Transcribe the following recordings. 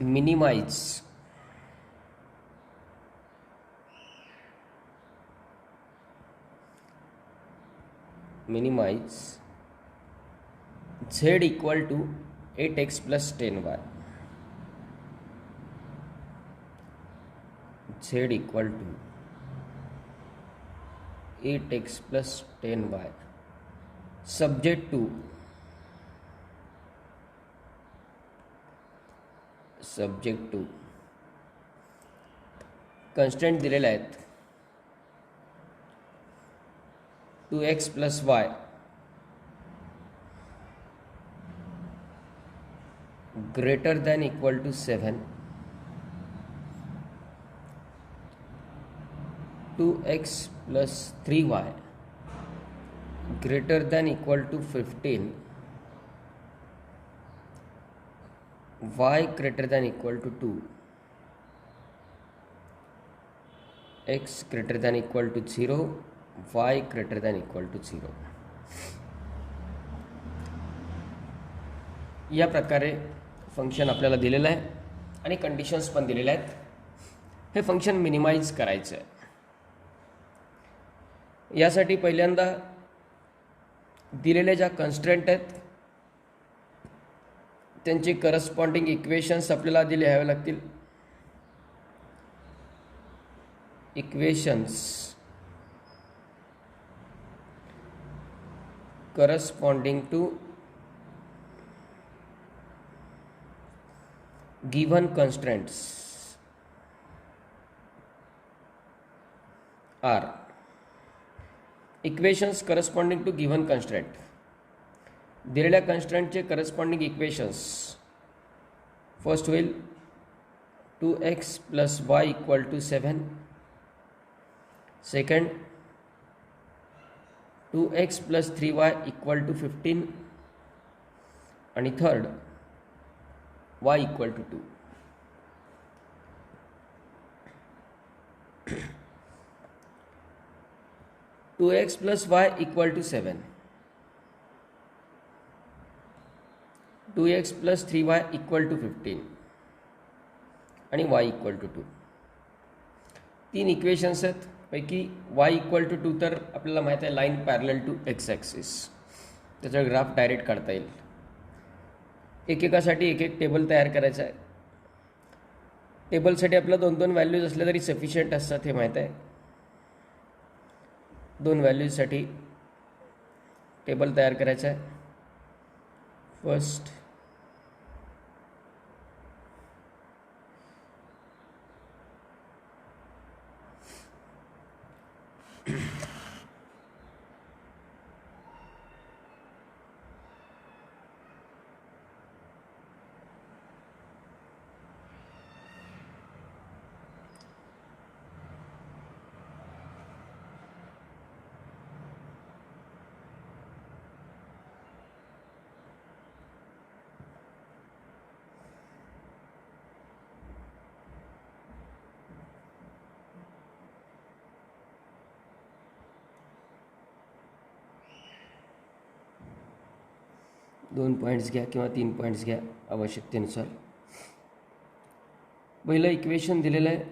minimize z equal to 8x plus 10y. Z equal to 8x plus 10y subject to constraint दिलेले आहेत 2x plus y greater than equal to 7, 2x plus 3y greater than equal to 15, y greater than equal to 2, x greater than equal to 0, y greater than equal to 0. या प्रकारे function आपल्याला दिलेलं आहे आणि conditions पण दिलेल्या आहेत. हे फंक्शन मिनिमाइज करायचं आहे. यासाठी पहिल्यांदा दिलेल्या ज्या कन्स्ट्रेंट आहेत त्यांचे करस्पॉन्डिंग इक्वेशन्स आपल्याला आधी लिहावे लागतील. Equations corresponding to given constraints are equations corresponding to given constraint. दिलेल्या constraintचे corresponding equations first will 2x plus y equal to 7, second 2x plus 3y equal to 15 आणि third y equal to 2. Two x plus y equal to 7, 2x plus 3y equal to 15 आणि y equal to 2. तीन equations आहेत. पैकी y equal to 2 तर आपल्याला माहिती आहे line parallel to x axis, त्याचा ग्राफ डायरेक्ट काढता येईल. एकेकासाठी एक एक टेबल तयार करायचा आहे. टेबलसाठी आपल्याला 2-2 व्हॅल्यूज असल्या तरी सफिशियंट असतात हे माहीत आहे. 2 व्हॅल्यूजसाठी टेबल तयार करायचा आहे. फर्स्ट दोन पॉईंट्स घ्या किंवा 3 पॉईंट्स घ्या आवश्यकतेनुसार. पहिलं इक्वेशन दिलेलं आहे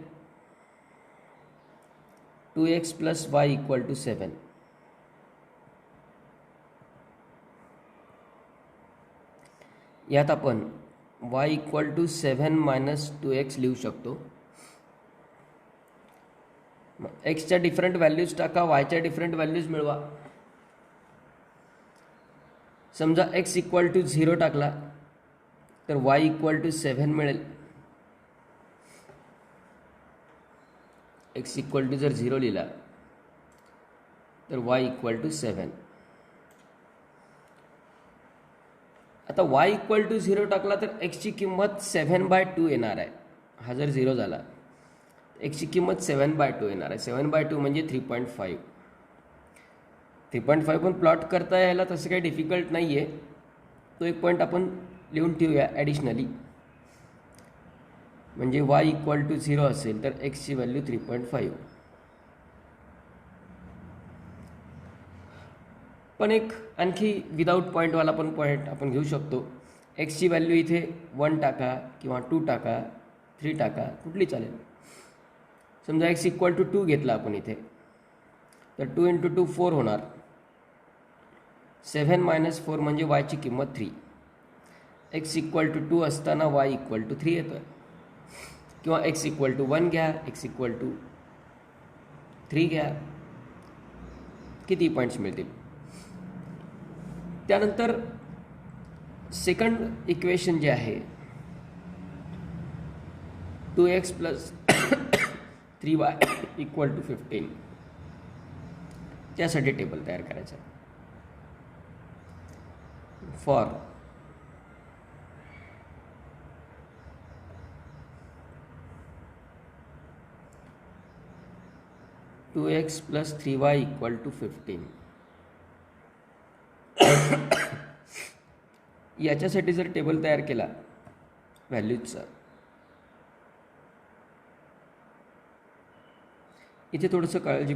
2x plus y equal to 7. यात आपण y equal to 7 minus 2x लिहू शकतो. एक्सच्या डिफरंट व्हॅल्यूज टाका, वायच्या डिफरंट व्हॅल्यूज मिळवा. समजा x इक्वल टू 0 टाकला तर y इक्वल टू 7 मिळेल. x इक्वल टू जर 0 लिहिला तर y इक्वल टू 7. आता y इक्वल टू 0 टाकला तर x ची किंमत 7/2 येणार आहे. हा जर 0 झाला x ची किंमत 7/2 येणार आहे. 7/2 म्हणजे 3.5. 3.5 पण प्लॉट करता यायला तसं काही डिफिकल्ट नाही आहे. तो एक पॉईंट आपण लिहून ठेवूया ॲडिशनली. म्हणजे y इक्वल टू 0 असेल तर एक्सची व्हॅल्यू 3.5. पण एक आणखी विदाऊट पॉईंटवाला पण पॉईंट आपण घेऊ शकतो. एक्सची व्हॅल्यू इथे 1 टाका किंवा 2 टाका, 3 टाका, कुठली चालेल. समजा एक्स इक्वल टू 2 घेतला आपण इथे, तर 2 इंटू 2 4 होणार. 7 मायनस 4 म्हणजे वायची किंमत 3. एक्स इक्वल टू 2 असताना वाय इक्वल टू 3 येतो आहे. किंवा एक्स इक्वल टू 1 घ्या, एक्स इक्वल टू 3 घ्या, किती पॉईंट्स मिळतील. त्यानंतर सेकंड इक्वेशन जे आहे 2x plus 3y equal to 15, त्यासाठी टेबल तयार करायचं आहे. For two x plus 3y equal to 15, याच्यासाठी जर टेबल तयार केला व्हॅल्यूजचा, इथे थोडंसं काळजी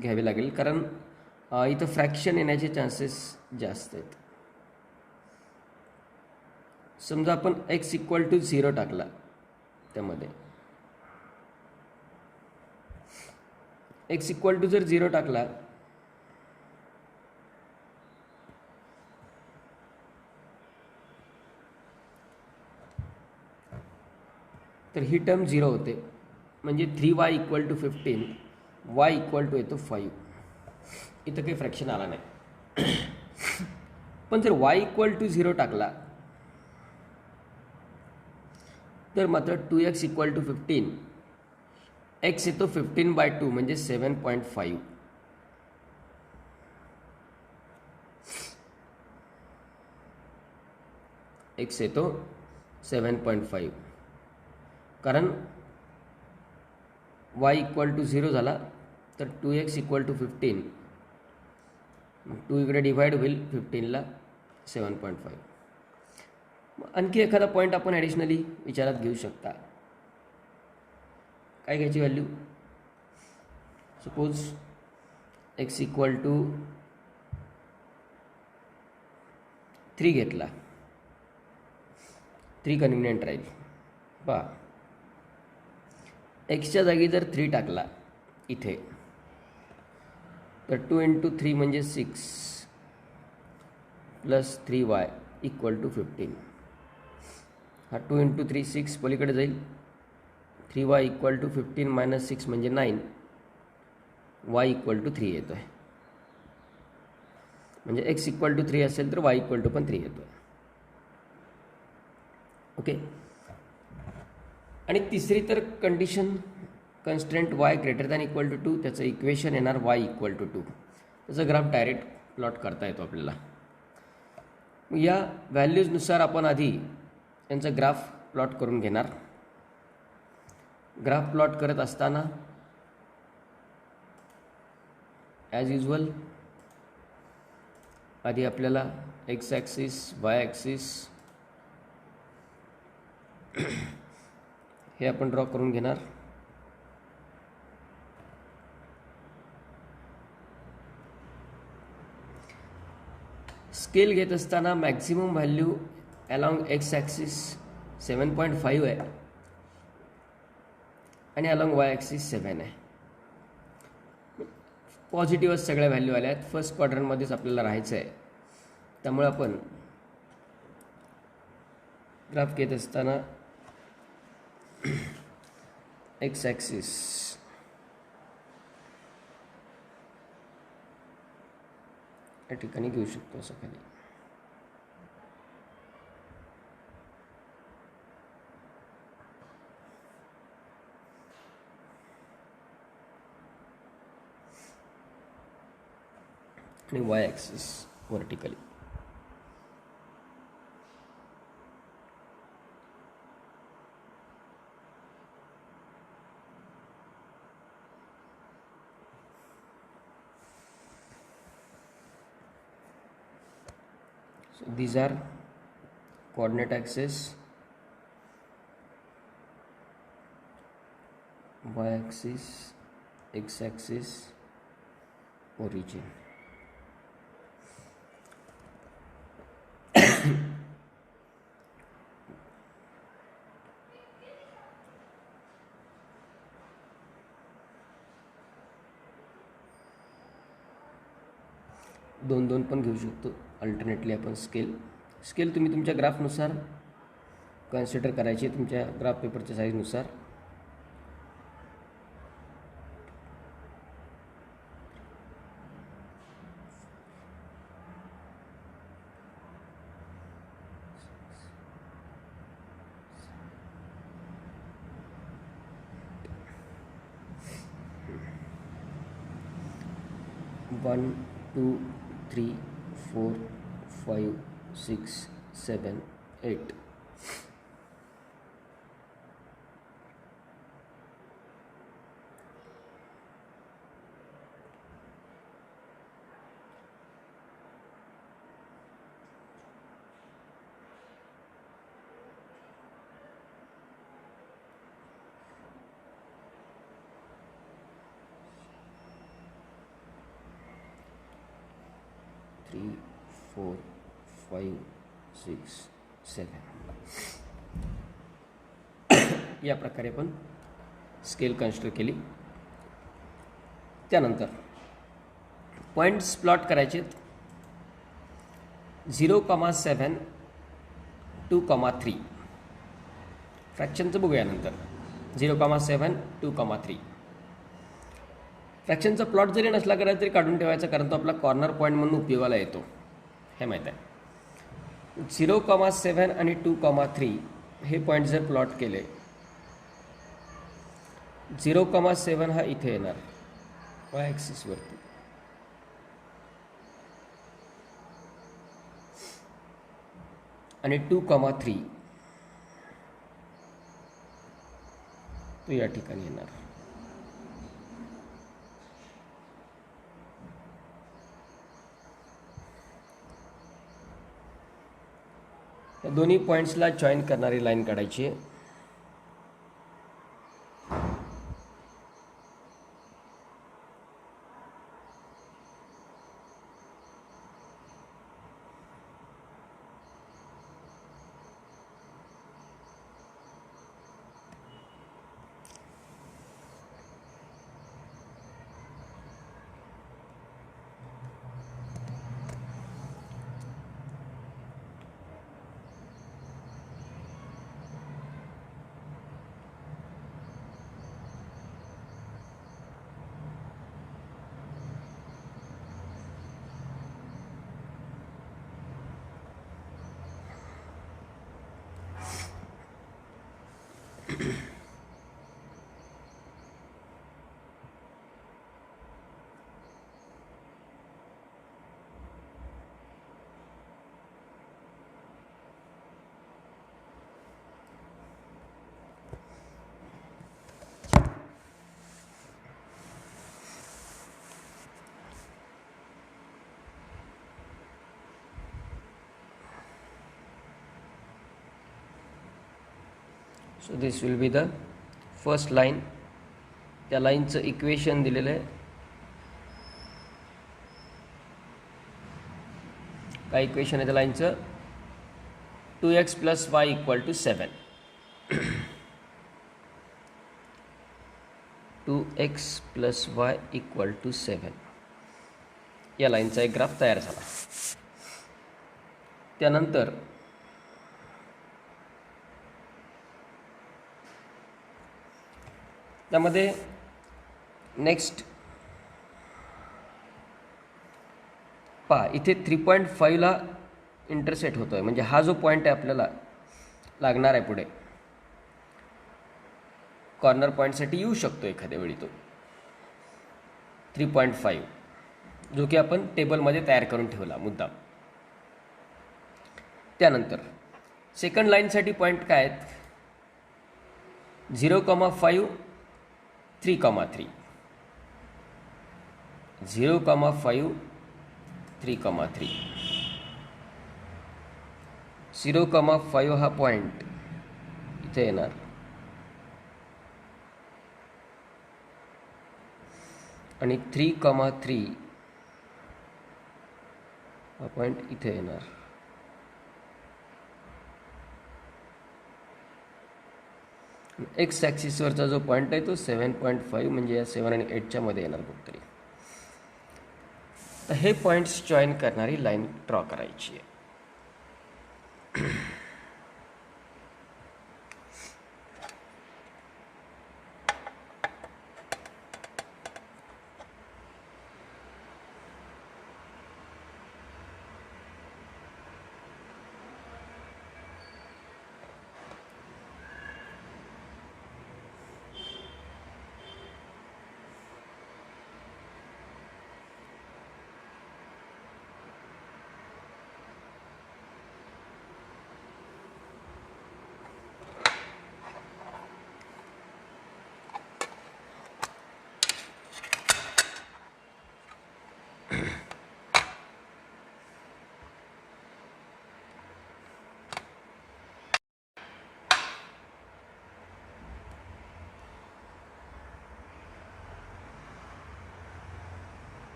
घ्यावी लागेल, कारण इथं फ्रॅक्शन येण्याचे चान्सेस जास्त आहेत. समजा आपण एक्स इक्वल टू 0 टाकला, त्यामध्ये एक्स इक्वल टू जर 0 टाकला तर ही टर्म 0 होते. म्हणजे 3y equal to 15, y equal to येतो 5. इथं काही फ्रॅक्शन आला नाही. पण जर y इक्वल टू 0 टाकला तर मात्र 2x इक्वल टू 15, x येतो 15/2 म्हणजे 7.5. x येतो 7.5, कारण y इक्वल टू 0 झाला तर 2x इक्वल टू 15, 2 इकडे डिवाइड होईल 15ला 7.5. आणखी एखादा पॉईंट आपण ॲडिशनली विचारात घेऊ शकता. काय घ्यायची value, suppose x equal to 3 घेतला, 3 कन्व्हिनियंट राहील. पहा, एक्सच्या जागी जर 3 टाकला इथे, तर 2 इंटू 3 म्हणजे 6 प्लस 3y इक्वल टू 15. हा 2 इंटू 3 6 पलीकडे जाईल, 3y इक्वल टू 15 मायनस 6 म्हणजे 9, y इक्वल टू 3 येतो आहे. म्हणजे x इक्वल टू 3 असेल तर y इक्वल टू पण 3 येतो आहे. ओके. आणि तिसरी तर condition constraint y greater than equal to 2, त्याचं इक्वेशन येणार y इक्वल टू 2. त्याचा ग्राफ डायरेक्ट प्लॉट करता येतो आपल्याला. या व्हॅल्यूजनुसार आपण आधी यांचा ग्राफ प्लॉट करून घेणार. ग्राफ प्लॉट करत असताना ॲज युजल आधी आपल्याला एक्स ॲक्सिस, वाय ॲक्सिस हे आपण ड्रॉ करून घेणार. स्केल घेत असताना maximum value along x axis 7.5 आहे आणि अलॉंग वाय ॲक्सिस 7 आहे. पॉझिटिव्हच सगळ्या व्हॅल्यू आल्या आहेत. फर्स्ट क्वाड्रंटमध्येच आपल्याला राहायचं आहे. त्यामुळे आपण ग्राफ घेत असताना एक्स ॲक्सिस या ठिकाणी घेऊ शकतो असं खाली. आणि Y axis vertically. So these are coordinate axis, y axis, x axis, origin. दोन दोन पण घेऊ शकतो. अल्टरनेटली आपण स्केल तुम्ही तुमच्या ग्राफनुसार कन्सिडर करायची, तुमच्या ग्राफ पेपरच्या साईजनुसार. वन 2 3 4 5 6 7 8. थ्री 4 5 6 7. या प्रकारे आपण स्केल कन्सिडर केली. त्यानंतर पॉईंट्स प्लॉट करायचे. 0,7 2,3 फ्रॅक्शनचं बघूया नंतर. 0,7 2,3 फ्रॅक्शनचा प्लॉट जरी नसला करायचा तरी काढून ठेवायचा, कारण तो आपला कॉर्नर पॉईंट म्हणून उपयोगाला येतो, हे माहीत आहे. 0,7 आणि 2,3 हे पॉईंट जर प्लॉट केले, 0,7 हा इथे येणार वाय ॲक्सिसवरती, आणि 2,3 तो या ठिकाणी येणार. या दोन्ही पॉईंट्सला जॉईन करणारी लाईन काढायची. So this will be the first line. त्या लाईनचं इक्वेशन दिलेलं आहे. काय इक्वेशन आहे त्या लाईनचं? 2x + y = 7. 2x + y = 7 या लाईनचा एक ग्राफ तयार झाला. त्यानंतर त्यामध्ये नेक्स्ट पहा, इथे 3.5ला इंटरसेक्ट होतो आहे, म्हणजे हा जो पॉईंट आहे आपल्याला लागणार आहे पुढे कॉर्नर पॉईंटसाठी येऊ शकतो एखाद्या वेळी तो 3.5, जो की आपण टेबलमध्ये तयार करून ठेवला मुद्दाम. त्यानंतर सेकंड लाईनसाठी पॉईंट काय आहेत? 0,5 3,3 0,5 3,3 0,5 हा पॉईंट इथे येणार आणि 3,3 हा पॉईंट इथे येणार. एक्स ॲक्सिसवरचा जो पॉईंट आहे तो 7.5, म्हणजे या 7 आणि 8च्या मध्ये येणार कुठतरी. तर हे पॉईंट्स जॉईन करणारी लाईन ड्रॉ करायची आहे.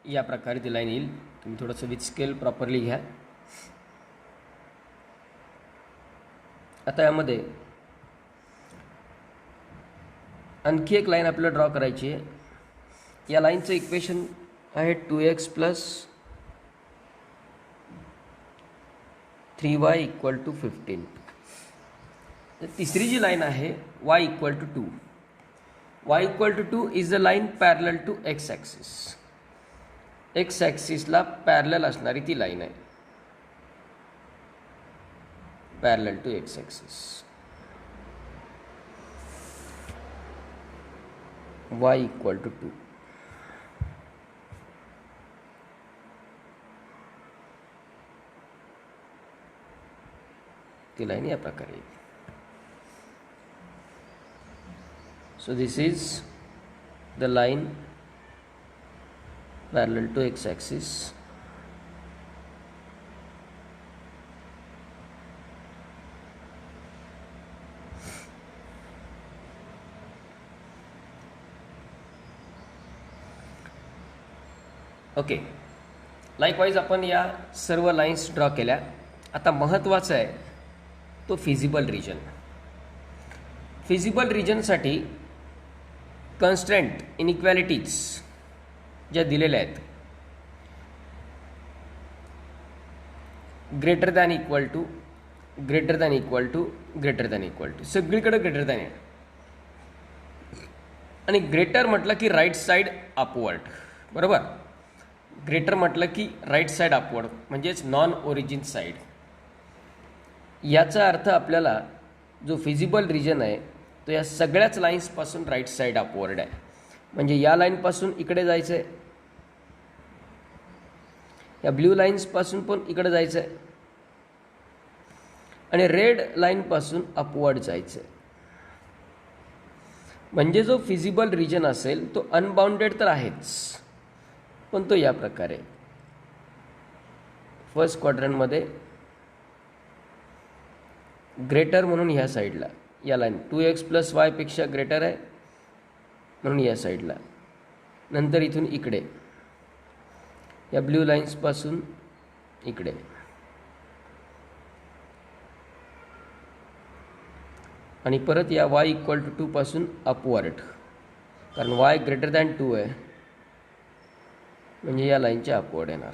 या प्रकारे ती लाईन येईल. तुम्ही थोडंसं विथ स्केल प्रॉपरली घ्या. आता यामध्ये आणखी एक लाईन आपल्याला ड्रॉ करायची आहे. या लाईनचं इक्वेशन आहे 2x + 3y = 15. तर तिसरी जी लाईन आहे y = 2. y = 2 is the line parallel to x axis. x ॲक्सिसला पॅरलल असणारी ती लाईन आहे, parallel to x axis. y = 2. ती लाईन या प्रकारे. So this is the line parallel to x axis. Okay, likewise आपण या सर्व लाईन्स ड्रॉ केल्या. आता महत्त्वाचं आहे तो फिजिबल रिजन. फिजिबल रिजनसाठी कन्स्ट्रेंट इनइक्वॅलिटीज ज्या दिलेल्या आहेत, greater than equal to, greater than equal to, greater than equal to, सगळीकडे ग्रेटर दॅन आहे. आणि ग्रेटर म्हटलं की राईट साईड अपवर्ड, बरोबर. ग्रेटर म्हटलं की राईट साईड अपवर्ड म्हणजेच नॉन ओरिजिन साईड. याचा अर्थ आपल्याला जो फिजिबल रिजन आहे तो या सगळ्याच लाईन्सपासून राईट साईड अपवर्ड आहे. म्हणजे या लाईनपासून इकडे जायचं आहे, या ब्ल्यू लाईन्सपासून पण इकडे जायचं आहे, आणि रेड लाईनपासून अपवर्ड जायचं आहे. म्हणजे जो फिजिबल रिजन असेल तो अनबाउंडेड तर आहेच, पण तो या प्रकारे फर्स्ट क्वाड्रंटमध्ये ग्रेटर म्हणून ह्या साईडला या लाईन 2x + y पेक्षा ग्रेटर आहे म्हणून या साईडला, नंतर इथून इकडे या ब्ल्यू लाईन्सपासून इकडे, आणि परत या y = 2 पासून अपवर्ड, कारण y > 2 आहे म्हणजे या लाईनच्या अपवर्ड येणार.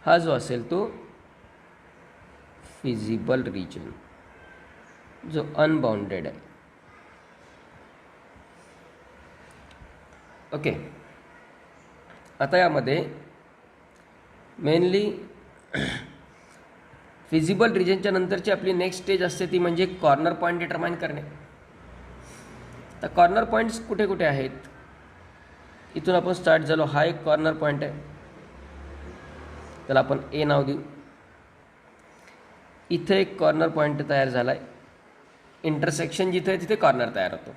हा जो असेल तो फिजिबल रिजन जो अनबाउंडेड आहे. ओके, आता यामध्ये मेनली फिजिबल रिजनच्या नंतरची आपली नेक्स्ट स्टेज असते ती म्हणजे कॉर्नर पॉईंट डिटरमाइन करणे. तर कॉर्नर पॉईंट्स कुठे कुठे आहेत, इथून आपण स्टार्ट झालो. हा एक कॉर्नर पॉईंट आहे, त्याला आपण ए नाव देऊ. इथे एक कॉर्नर पॉईंट तयार झाला आहे, इंटरसेक्शन जिथे आहे तिथे कॉर्नर तयार होतो.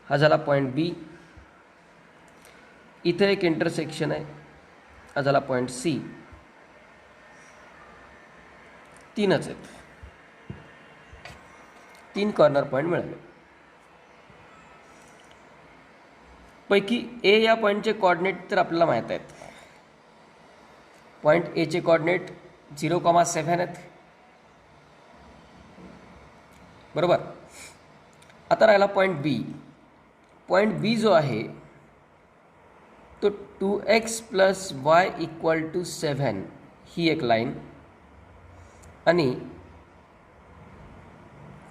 हा झाला पॉईंट बी. इथे एक इंटरसेक्शन आहे, हा झाला पॉईंट सी. तीनच आहेत, 3 कॉर्नर पॉईंट मिळाले. पैकी ए या पॉईंटचे कॉर्डिनेट तर आपल्याला माहीत आहेत. पॉईंट एचे कॉर्डिनेट 0,7 आहेत, बरोबर. आता राहिला पॉईंट बी. पॉईंट बी जो आहे तो 2x + y = 7 ही एक लाईन आणि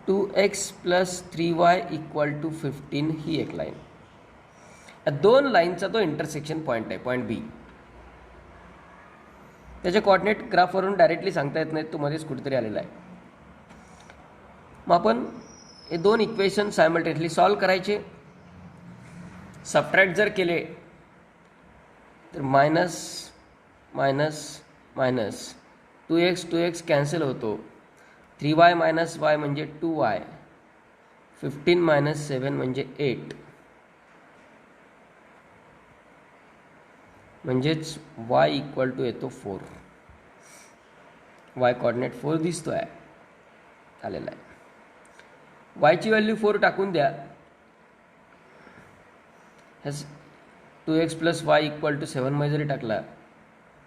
2x + 3y = 15 ही एक लाईन. या 2 लाईनचा तो इंटरसेक्शन पॉईंट आहे पॉईंट बी. त्याचे कॉर्डिनेट ग्राफवरून डायरेक्टली सांगता येत नाहीत, तो मध्येच कुठेतरी आलेला आहे. मग आपण हे 2 इक्वेशन सायमल्टेनियसली सॉल्व करायचे. सबट्रॅक्ट जर केले तर minus minus minus 2x cancel होतो. 3y - y म्हणजे 2y, 15 - 7 म्हणजे 8, म्हणजेच y = येतो 4. y कॉर्डिनेट 4 दिसतो आहे, आलेला आहे. y ची व्हॅल्यू 4 टाकून द्या. 2x + y = 7 मध्ये जरी टाकला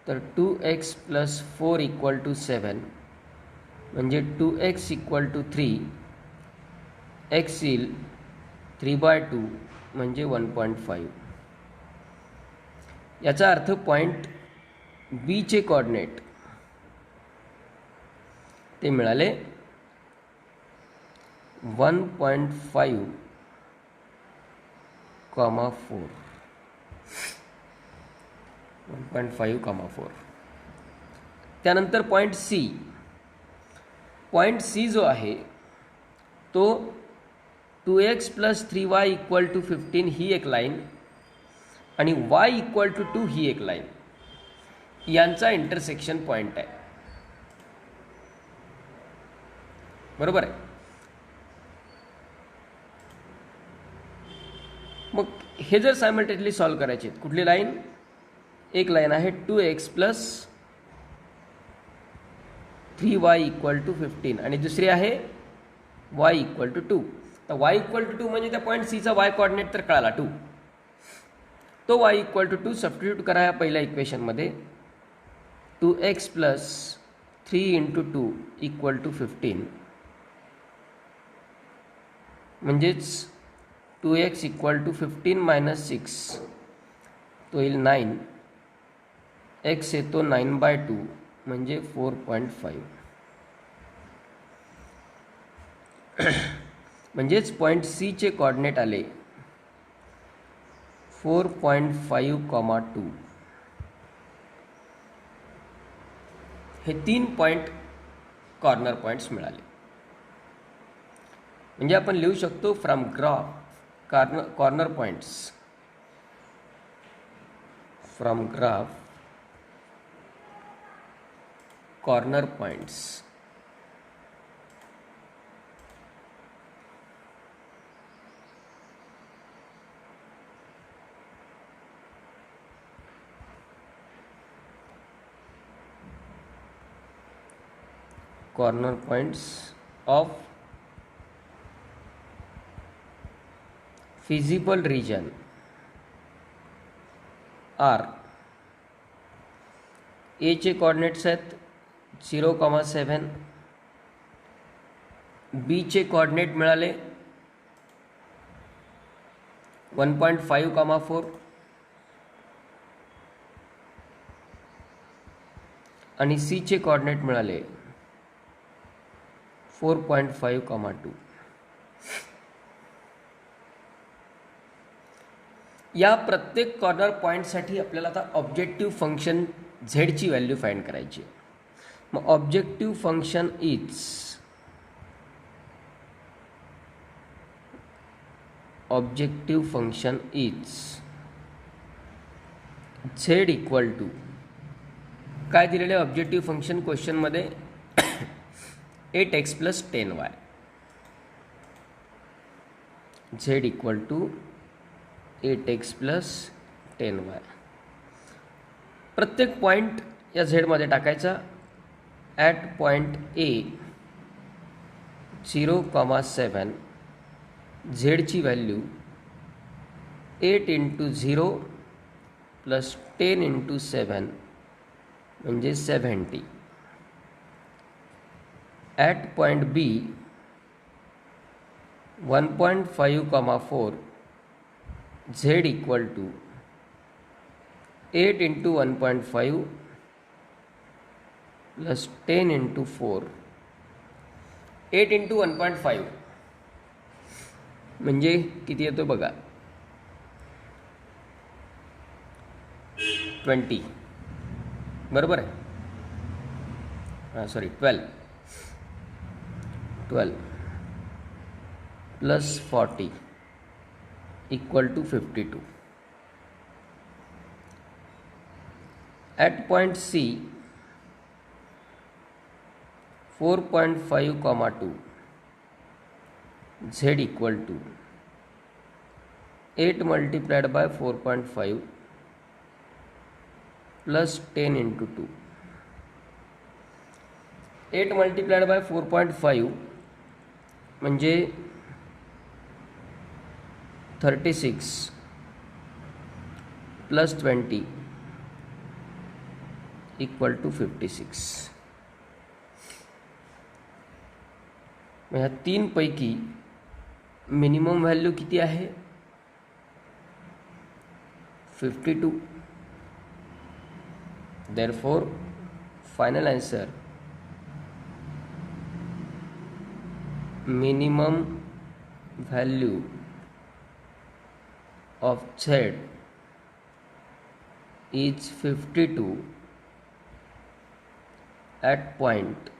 तर 2x + 4 = 7 म्हणजे 2x = 3, x येईल 3/2 म्हणजे 1.5. याचा अर्थ पॉईंट बी चे कॉर्डिनेट ते मिळाले 1.5, 4. 1.5, 4. त्यानंतर पॉईंट सी. पॉईंट सी जो आहे तो 2x + 3y = 15 ही एक लाईन आणि y = 2 ही एक लाईन, यांचा इंटरसेक्शन पॉईंट आहे, बरोबर आहे. मग हे जर सायमल्टेनियसली सॉल्व करायचे आहेत, कुठली लाईन? एक लाईन आहे 2x + 3y = 15 आणि दुसरी आहे y = 2. तर y = 2 म्हणजे त्या पॉईंट सीचा y कॉर्डिनेट तर कळाला 2. तो y = 2 सबस्टिट्यूट करा या पहिल्या इक्वेशनमध्ये. 2x + 3 × 2 = 15, म्हणजेच 2x = 15 - 6 तो येईल 9. x येतो 9/2 म्हणजे 4.5. म्हणजेच पॉईंट सी चे कॉर्डिनेट आले 4.5, 2. हे 3 पॉईंट कॉर्नर पॉईंट्स मिळाले. म्हणजे आपण लिहू शकतो from graph corner points, from graph corner points. corner points of feasible region are A चे कोऑर्डिनेट्स आहेत 0,7, B चे कोऑर्डिनेट मिळाले 1.5,4 आणि C चे कोऑर्डिनेट मिळाले 4.5,2. या प्रत्येक कॉर्नर पॉईंटसाठी आपल्याला आता ऑब्जेक्टिव्ह फंक्शन z ची व्हॅल्यू फाइंड करायची. मग objective function is z equal to काय दिलेले ऑब्जेक्टिव्ह फंक्शन क्वेश्चनमध्ये 8x + 10y. z equal to 8x + 10y. प्रत्येक पॉईंट या झेडमध्ये टाकायचा. ॲट पॉईंट A 0,7 झेडची व्हॅल्यू 8 × 0 + 10 × 7 म्हणजे 70. At point B 1.5,4 z equal to 8 × 1.5 + 10 × 4. 8 × 1.5 म्हणजे किती येतो बघा 20 बरोबर आहे. Sorry 12 + 40 equal to 52. At point C 4.5,2 z equal to 8 × 4.5 + 10 × 2. 8 × 4.5 म्हणजे 36 + 20 इक्वल टू 56. ह्या तीन पैकी मिनिमम व्हॅल्यू किती आहे 52. Therefore final answer minimum value of z is 52 at point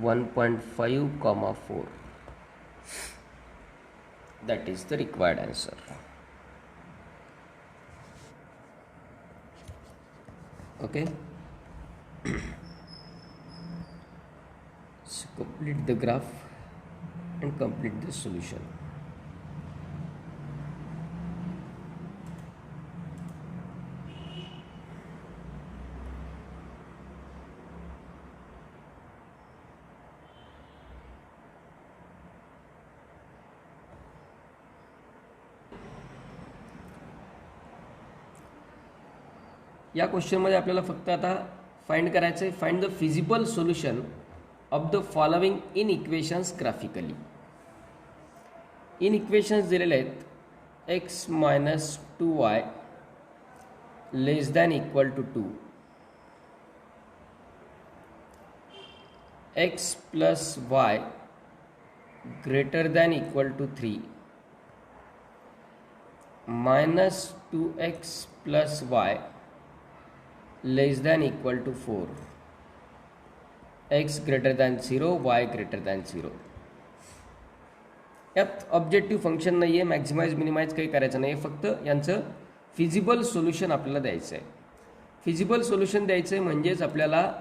1.5, 4. That is the required answer. Okay. So complete the graph and complete the solution. या क्वेश्चनमध्ये आपल्याला फक्त आता फाइंड करायचं आहे find the feasible solution of the following in equations graphically. In equations दिलेले आहेत x - 2y ≤ 2, x + y ≥ 3, -2x + y ≤ 4, x > 0, y > 0. यात objective function नाही आहे, मॅक्झिमाइज मिनिमाइज काही करायचं नाही आहे, फक्त यांचं फिजिबल सोल्युशन आपल्याला द्यायचं आहे. फिजिबल सोल्युशन द्यायचं आहे म्हणजेच आपल्याला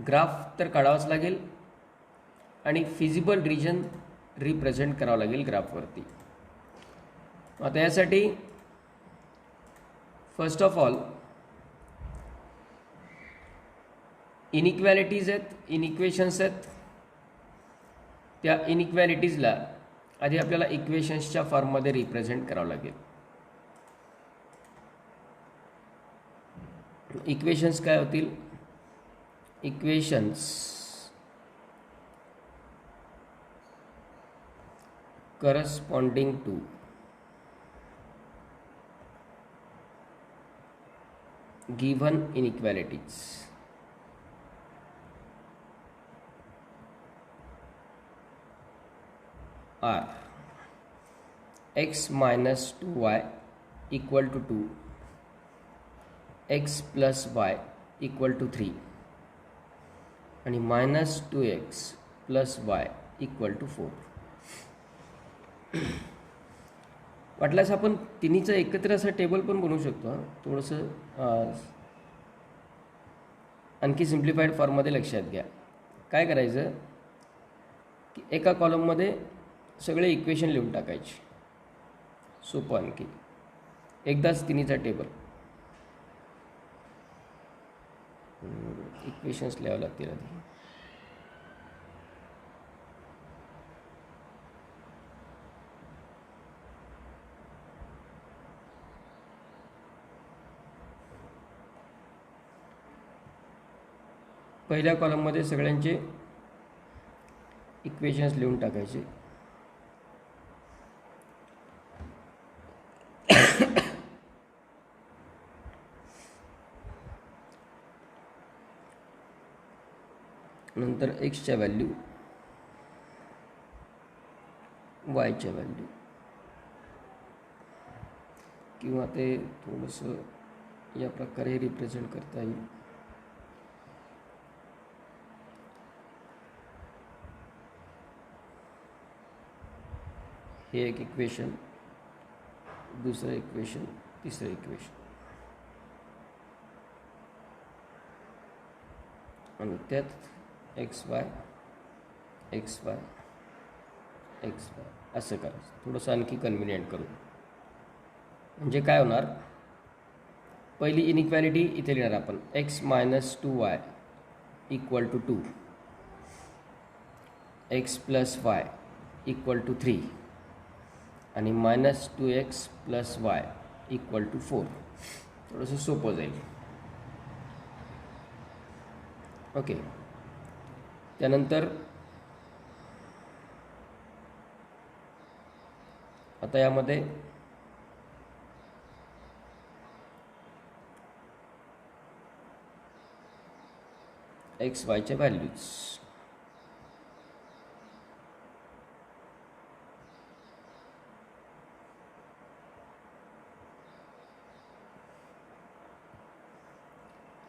ग्राफ तर काढावाच लागेल आणि फिजिबल रिजन रिप्रेझेंट करावं लागेल ग्राफवरती. आता यासाठी फर्स्ट ऑफ ऑल इनइक्वॅलिटीज आहेत, इनइक्वेशन्स आहेत. त्या इनइक्वॅलिटीजला आधी आपल्याला इक्वेशन्सच्या फॉर्ममध्ये रिप्रेझेंट करावं लागेल. इक्वेशन्स काय होतील? Equations corresponding to given inequalities are x minus 2y equal to 2, x plus y equal to 3 आणि minus 2x plus y equal to 4. वाटल्यास आपण तिन्हीचं एकत्र असं टेबल पण बनवू शकतो. थोडंसं आणखी सिम्प्लिफाईड फॉर्ममध्ये लक्षात घ्या. काय करायचं की एका कॉलममध्ये सगळे इक्वेशन लिहून टाकायचे. सोपं आणखी एकदाच तिन्हीचा टेबल इक्वेशन्स लिहावं लागतील आधी. पहिल्या कॉलममध्ये सगळ्यांचे इक्वेशन्स लिहून टाकायचे. नंतर एक्सच्या व्हॅल्यू, वायच्या व्हॅल्यू, किंवा ते थोडंसं या प्रकारे रिप्रेझेंट करता येईल. हे एक इक्वेशन, दुसरं इक्वेशन, तिसरं इक्वेशन, आणि त्यात x y x y x Y असं करायचं. थोडंसं आणखी कन्व्हिनियंट करू. म्हणजे काय होणार? पहिली इनइक्वॅलिटी इथे लिहिणार आपण, x minus 2y equal to 2, x plus y equal to 3 आणि minus 2x plus y equal to 4. थोडंसं सोपं जाईल. ओके. त्यानंतर आता यामध्ये एक्स वायच्या values.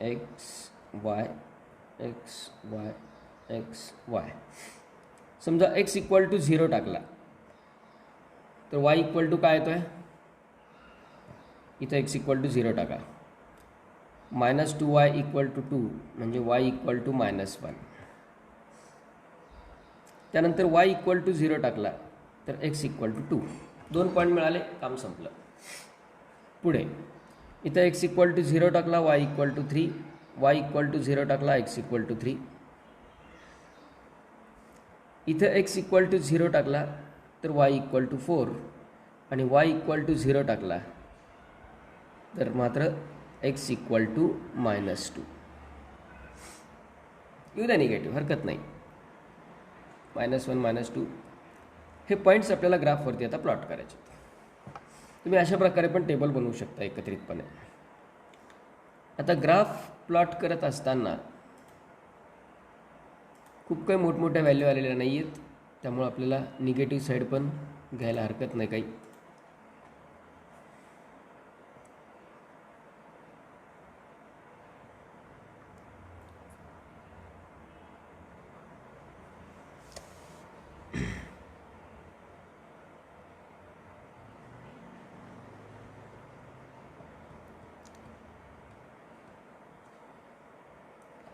X y x y x y. समजा एक्स इक्वल टू 0 टाकला तर वाय इक्वल टू काय येतो आहे? इथं एक्स इक्वल टू 0 टाका. मायनस 2y इक्वल टू 2 म्हणजे वाय इक्वल टू -1. त्यानंतर वाय इक्वल टू 0 टाकला तर एक्स इक्वल टू 2. 2 पॉईंट मिळाले, काम संपलं. पुढे इथं एक्स इक्वल टू 0 टाकला, y equal to 3, y equal to 0 टाकला, एक्स इक्वल टू 3. इथं एक्स इक्वल टू 0 टाकला तर वाय इक्वल टू 4 आणि वाय इक्वल टू 0 टाकला तर मात्र एक्स इक्वल टू -2. येऊ द्या निगेटिव्ह, हरकत नाही. -1 -2 हे पॉईंट्स आपल्याला ग्राफवरती आता प्लॉट करायचे. तुम्ही अशा प्रकारे पण टेबल बनवू शकता एकत्रितपणे. आता ग्राफ प्लॉट करत असताना खूप काही मोठमोठ्या व्हॅल्यू आलेल्या नाही आहेत, त्यामुळे आपल्याला निगेटिव्ह साईड पण घ्यायला हरकत नाही काही.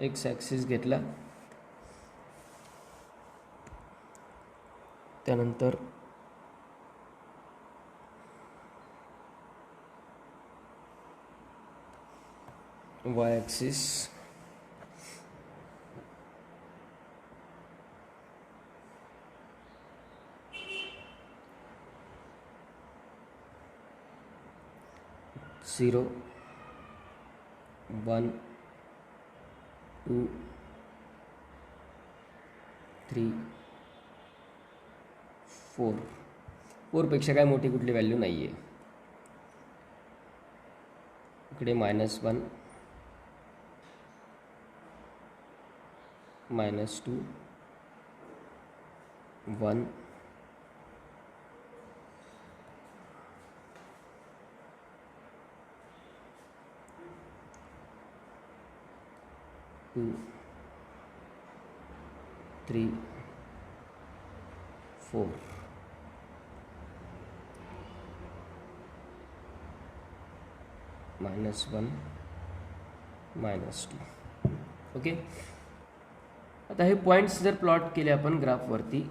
एक्स ॲक्सिस घेतला, त्यानंतर वाय ॲक्सिस, 0 1 2 3 4 4पेक्षा काय मोठी कुठली व्हॅल्यू नाही आहे. इकडे -1 -2 1 2 3 4 -1 -2. ओके. आता हे पॉईंट्स जर प्लॉट केले आपण ग्राफवरती,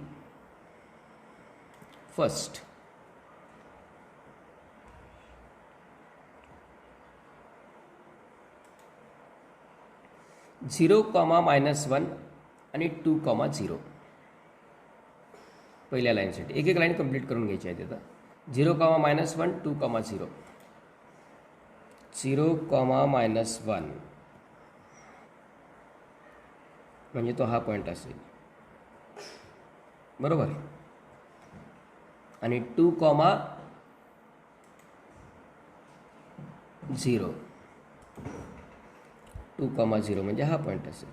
फर्स्ट (0, -1 आणि 2, 0) पहिल्या लाईनसाठी एक एक लाईन कंप्लीट करून घ्यायची आहे. आता 0, -1 2, 0 0, -1 म्हणजे तो हा पॉईंट असेल, बरोबर. आणि 2, 0 2, 0 म्हणजे हा पॉईंट असेल.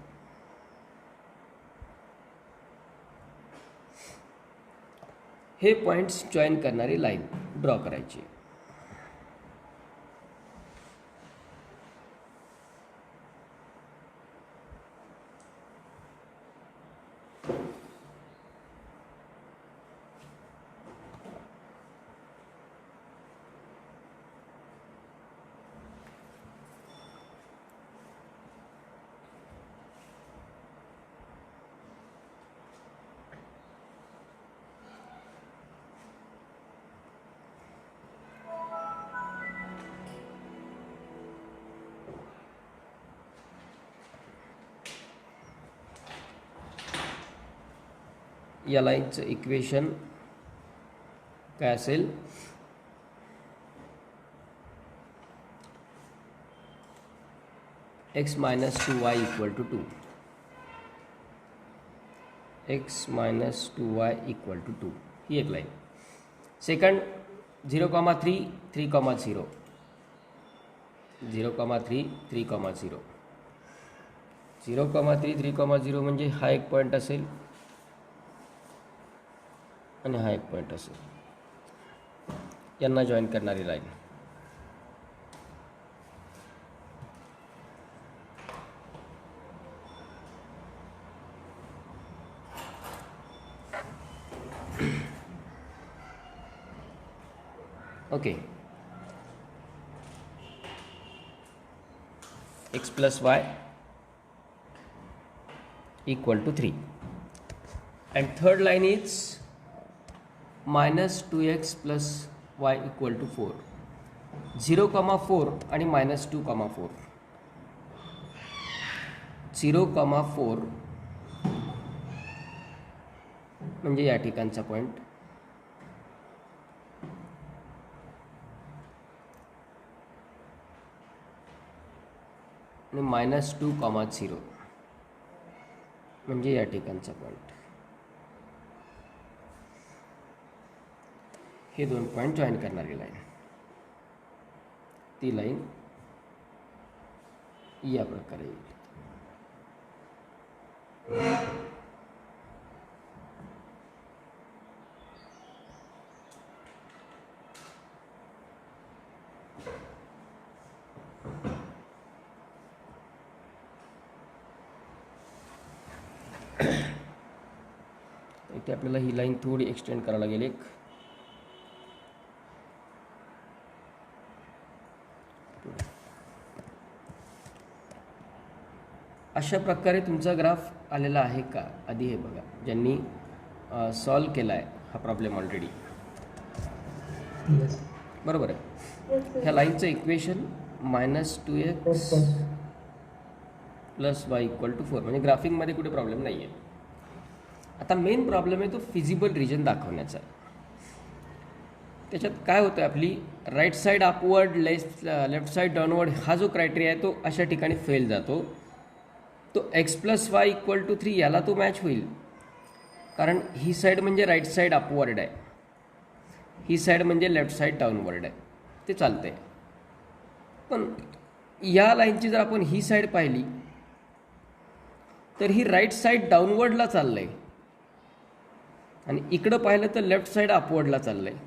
हे पॉईंट्स जॉईन करणारी लाईन ड्रॉ करायची. या लाईनचं इक्वेशन काय असेल, x - 2y = 2 x - 2y = 2 ही एक लाईन. सेकंड 0, 3 3, 0 0, 3 3, 0 0, 3 3, 0 म्हणजे हा एक पॉईंट असेल आणि हा एक पॉईंट असेल. यांना जॉईन करणारी line. Okay. x + y = 3 and third line is -2x + y = 4 0, 4 आणि -2, 4 0, 4 म्हणजे या ठिकाणचा पॉईंट. आणि -2, 0 म्हणजे या ठिकाणचा पॉईंट. हे दोन पॉईंट जॉईन करणारी लाईन. ती लाईन या प्रकारे येईल. इथे आपल्याला ही लाईन थोडी एक्सटेंड करायला लागेल. एक अशा प्रकारे तुमचा ग्राफ आलेला आहे का आधी हे बघा, ज्यांनी सॉल्व केला आहे हा प्रॉब्लेम ऑलरेडी, बरोबर आहे. ह्या लाईनचं इक्वेशन -2x + y = 4 म्हणजे ग्राफिंगमध्ये कुठे प्रॉब्लेम नाही आहे. आता मेन प्रॉब्लेम आहे तो फिजिबल रिजन दाखवण्याचा. त्याच्यात काय होतं, आपली right side upward, left side downward हा जो क्रायटेरिया आहे तो अशा ठिकाणी फेल जातो. तो x plus y equal to 3 याला तो मॅच होईल, कारण ही साईड म्हणजे राईट साईड अपवर्ड आहे, ही साईड म्हणजे लेफ्ट साईड डाऊनवर्ड आहे, ते चालतंय. पण या लाईनची जर आपण ही साईड पाहिली तर ही राईट साईड डाऊनवर्डला चाललं आहे आणि इकडं पाहिलं तर लेफ्ट साईड अपवर्डला चाललं आहे.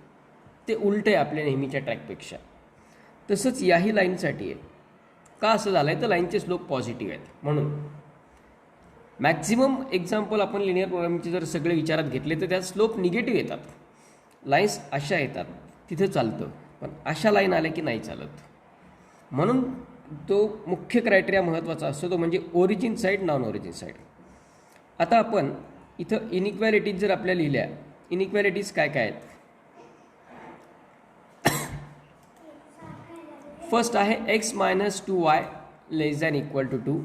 ते उलटे आहे आपल्या नेहमीच्या ट्रॅकपेक्षा. तसंच याही लाईनसाठी आहे. का असं झालं आहे तर लाईनचे स्लोप पॉझिटिव्ह आहेत म्हणून. मॅक्झिमम एक्झाम्पल आपण लिनियर प्रोग्रामिंगचे जर सगळे विचारात घेतले तर त्यात स्लोप निगेटिव्ह येतात. लाईन्स अशा येतात तिथं चालतं, पण अशा लाईन आल्या की नाही चालत. म्हणून तो मुख्य क्रायटेरिया महत्त्वाचा असतो, तो म्हणजे origin side, non origin side. आता आपण इथं इनइक्वॅलिटीज जर आपल्या लिहिल्या, इनइक्वॅलिटीज काय काय आहेत. फर्स्ट आहे x minus 2y less than equal to 2.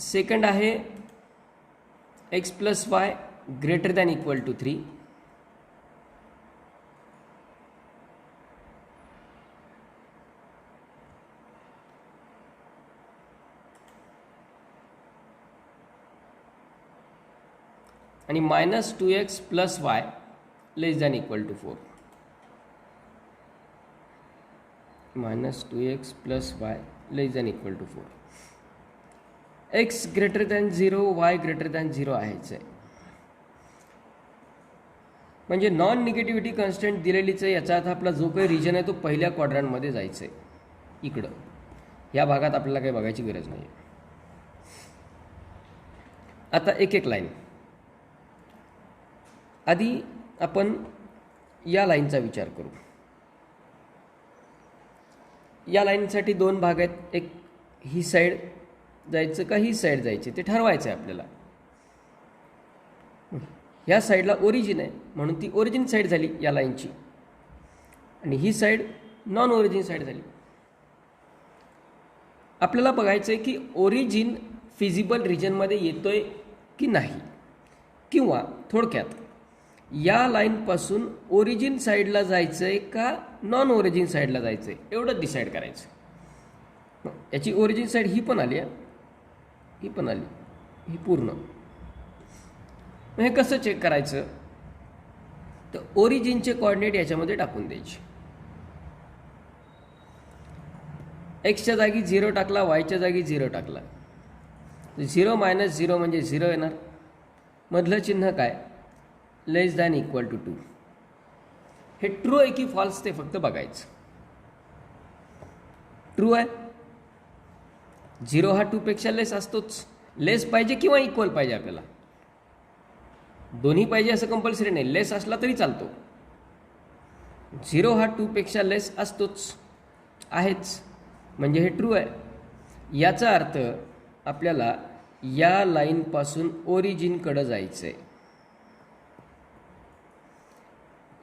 Second आहे x plus y greater than equal to 3. आणि minus 2x plus y less than equal to 4. Minus 2x plus y less than equal to 4. X greater than 0, y greater than 0 आहेच आहे. म्हणजे non negativity constant दिलेलीच आहे. याचा अर्थ आपला जो काही रिजन आहे तो पहिल्या क्वाड्रंटमध्ये जायचं आहे, इकडं. या भागात आपल्याला काही बघायची गरज नाही. आता एक एक लाईन. आधी आपण या लाईनचा विचार करू. या लाईनसाठी दोन भाग आहेत. एक ही साईड जायचं का ही साईड जायची ते ठरवायचं आहे आपल्याला. ह्या साईडला ओरिजिन आहे म्हणून ती ओरिजिन साईड झाली या लाईनची, आणि ही साईड नॉन ओरिजिन साईड झाली. आपल्याला बघायचं आहे की ओरिजिन फिजिबल रिजनमध्ये येतोय की नाही, किंवा थोडक्यात या लाईनपासून ओरिजिन साईडला जायचं आहे का नॉन ओरिजिन साईडला जायचं आहे एवढंच डिसाईड करायचं. याची ओरिजिन साईड ही पण आली आहे, ही पण आली, ही पूर्ण. हे कसं चेक करायचं तर ओरिजिनचे कॉर्डिनेट याच्यामध्ये टाकून द्यायचे. एक्सच्या जागी 0 टाकला, वायच्या जागी 0 टाकला, 0 मायनस 0 म्हणजे 0 येणार. मधलं चिन्ह काय, लेस दॅन इक्वल टू 2. हे ट्रू आहे की फॉल्स ते फक्त बघायचं. ट्रू आहे, 0 हा 2 पेक्षा लेस असतोच. लेस पाहिजे किंवा इक्वल पाहिजे आपल्याला, दोन्ही पाहिजे असं कंपल्सरी नाही. लेस असला तरी चालतो. 0 हा 2 पेक्षा लेस असतोच, आहेच, म्हणजे हे ट्रू आहे. याचा अर्थ आपल्याला या लाईनपासून ओरिजिनकडे जायचं आहे.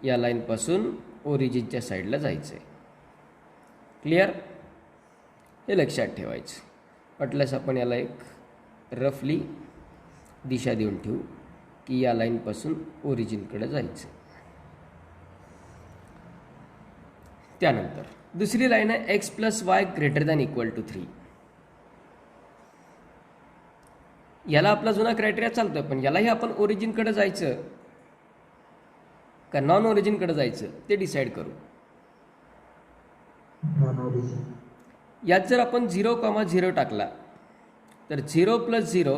या लाईनपासून ओरिजिनच्या साईडला जायचं आहे. क्लिअर, हे लक्षात ठेवायचं. वाटल्यास आपण याला एक रफली दिशा देऊन ठेवू की या लाईनपासून ओरिजिनकडे जायचं. त्यानंतर दुसरी लाईन आहे x plus y greater than equal to 3. याला आपला जुना क्रायटेरिया चालतोय, पण यालाही आपण ओरिजिनकडे जायचं का नॉन ओरिजिनकडे जायचं ते डिसाईड करू. यात जर आपण 0,0 टाकला तर 0 plus 0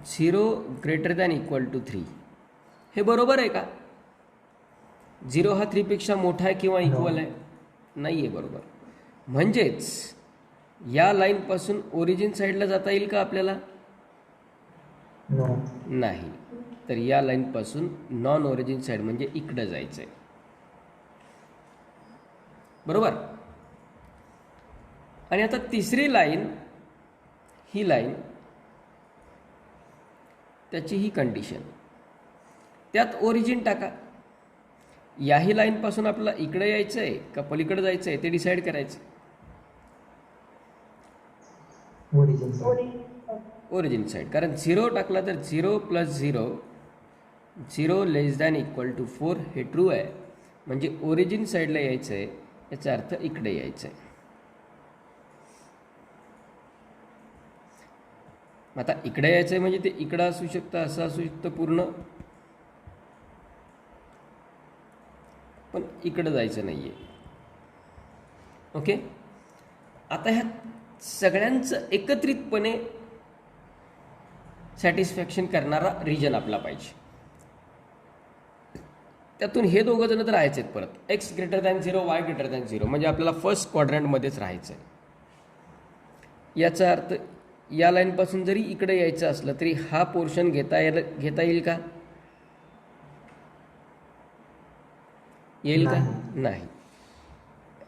0 greater than equal to 3. हे बरोबर आहे का? 0 हा 3 पेक्षा मोठा आहे किंवा इक्वल आहे? नाही आहे, बरोबर. म्हणजेच या लाईनपासून ओरिजिन साईडला जाता येईल का आपल्याला? नाही. तर या लाईनपासून नॉन ओरिजिन साईड म्हणजे इकडं जायचं आहे, बरोबर. आणि आता तिसरी लाईन, ही लाईन, त्याची ही कंडिशन, त्यात ओरिजिन टाका. याही लाईनपासून आपल्याला इकडे यायचं आहे का पलीकडे जायचं आहे ते डिसाईड करायचं. ओरिजिन साईड, कारण 0 टाकला तर 0 + 0 0 < 4 हे ट्रू आहे, म्हणजे ओरिजिन साईडला यायचं आहे, याचा अर्थ इकडे यायचं आहे. आता इकडे यायचं आहे म्हणजे ते इकडं असू शकतं, असं असू शकतं पूर्ण, पण इकडं जायचं नाही आहे. ओके, आता ह्या सगळ्यांचं एकत्रितपणे सॅटिस्फॅक्शन करणारा रिजन आपला पाहिजे. त्यातून हे दोघं जण तर राहायचे आहेत परत, x > 0 y > 0, म्हणजे आपल्याला फर्स्ट क्वाड्रंटमध्येच राहायचं आहे. याचा अर्थ या लाईनपासून जरी इकडे यायचं असलं तरी हा पोर्शन घेता येईल का? येईल का? नाही,